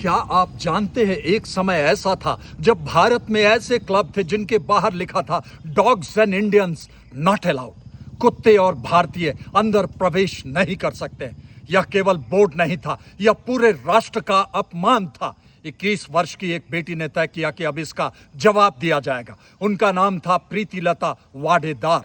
क्या आप जानते हैं एक समय ऐसा था जब भारत में ऐसे क्लब थे जिनके बाहर लिखा था dogs and Indians not allowed. कुत्ते और भारतीय अंदर प्रवेश नहीं कर सकते। यह केवल बोर्ड नहीं था, यह पूरे राष्ट्र का अपमान था। 21 वर्ष की एक बेटी ने तय किया कि अब इसका जवाब दिया जाएगा। उनका नाम था प्रीतिलता वाडेदार।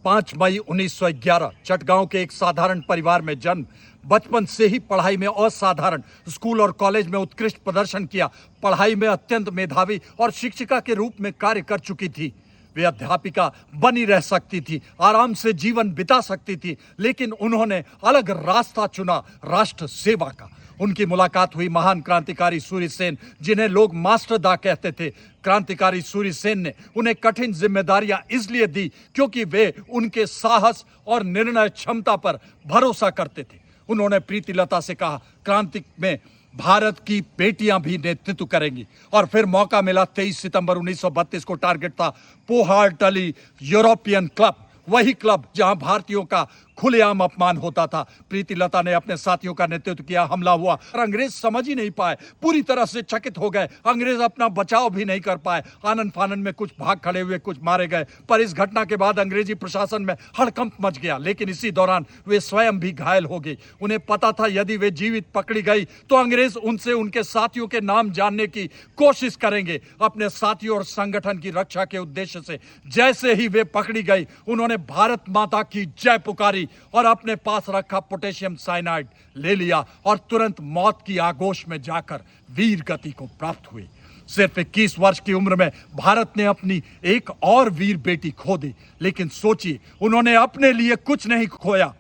5 मई 1911 चटगांव के एक साधारण परिवार में जन्म। बचपन से ही पढ़ाई में असाधारण, स्कूल और कॉलेज में उत्कृष्ट प्रदर्शन किया। पढ़ाई में अत्यंत मेधावी और शिक्षिका के रूप में कार्य कर चुकी थी। वे अध्यापिका बनी रह सकती थी, आराम से जीवन बिता सकती थी, लेकिन उन्होंने अलग रास्ता चुना, राष्ट्र सेवा का। उनकी मुलाकात हुई महान क्रांतिकारी सूर्य सेन, जिन्हें लोग मास्टर दा कहते थे। क्रांतिकारी सूर्य सेन ने उन्हें कठिन जिम्मेदारियां इसलिए दी क्योंकि वे उनके साहस और निर्णय क्षमता पर भरोसा करते थे। उन्होंने प्रीतिलता से कहा, क्रांति में भारत की बेटियां भी नेतृत्व करेंगी। और फिर मौका मिला। 23 सितंबर 1932 को टारगेट था पोहार्टली यूरोपियन क्लब, वही क्लब जहां भारतीयों का खुलेआम अपमान होता था। प्रीतिलता ने अपने साथियों का नेतृत्व किया। हमला हुआ और अंग्रेज समझ ही नहीं पाए, पूरी तरह से चकित हो गए। अंग्रेज अपना बचाव भी नहीं कर पाए। आनन फानन में कुछ भाग खड़े हुए, कुछ मारे गए। पर इस घटना के बाद अंग्रेजी प्रशासन में हड़कंप मच गया। लेकिन इसी दौरान वे स्वयं भी घायल हो गई। उन्हें पता था यदि वे जीवित पकड़ी गई तो अंग्रेज उनसे उनके साथियों के नाम जानने की कोशिश करेंगे। अपने साथियों और संगठन की रक्षा के उद्देश्य से जैसे ही वे पकड़ी गई, उन्होंने भारत माता की जय पुकारी और अपने पास रखा पोटेशियम साइनाइड ले लिया और तुरंत मौत की आगोश में जाकर वीर गति को प्राप्त हुई। सिर्फ 21 वर्ष की उम्र में भारत ने अपनी एक और वीर बेटी खो दी। लेकिन सोचिए, उन्होंने अपने लिए कुछ नहीं खोया।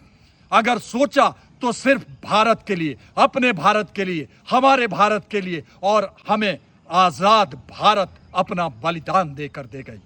अगर सोचा तो सिर्फ भारत के लिए, अपने भारत के लिए, हमारे भारत के लिए, और हमें आजाद भारत अपना बलिदान देकर दे गई।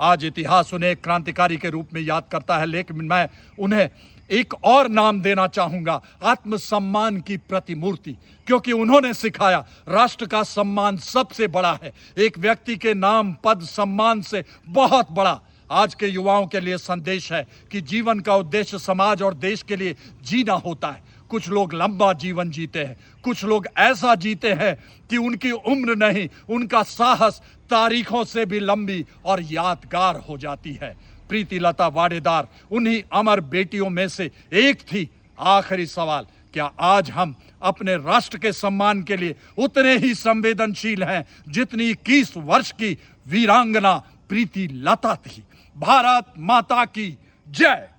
आज इतिहास उन्हें एक क्रांतिकारी के रूप में याद करता है, लेकिन मैं उन्हें एक और नाम देना चाहूंगा, आत्मसम्मान की प्रतिमूर्ति। क्योंकि उन्होंने सिखाया राष्ट्र का सम्मान सबसे बड़ा है, एक व्यक्ति के नाम, पद, सम्मान से बहुत बड़ा। आज के युवाओं के लिए संदेश है कि जीवन का उद्देश्य समाज और देश के लिए जीना होता है। कुछ लोग लंबा जीवन जीते हैं, कुछ लोग ऐसा जीते हैं कि उनकी उम्र नहीं, उनका साहस तारीखों से भी लंबी और यादगार हो जाती है। प्रीतिलता वाडेदार उन्हीं अमर बेटियों में से एक थी। आखिरी सवाल, क्या आज हम अपने राष्ट्र के सम्मान के लिए उतने ही संवेदनशील हैं जितनी 21 वर्ष की वीरांगना प्रीतिलता थी? भारत माता की जय।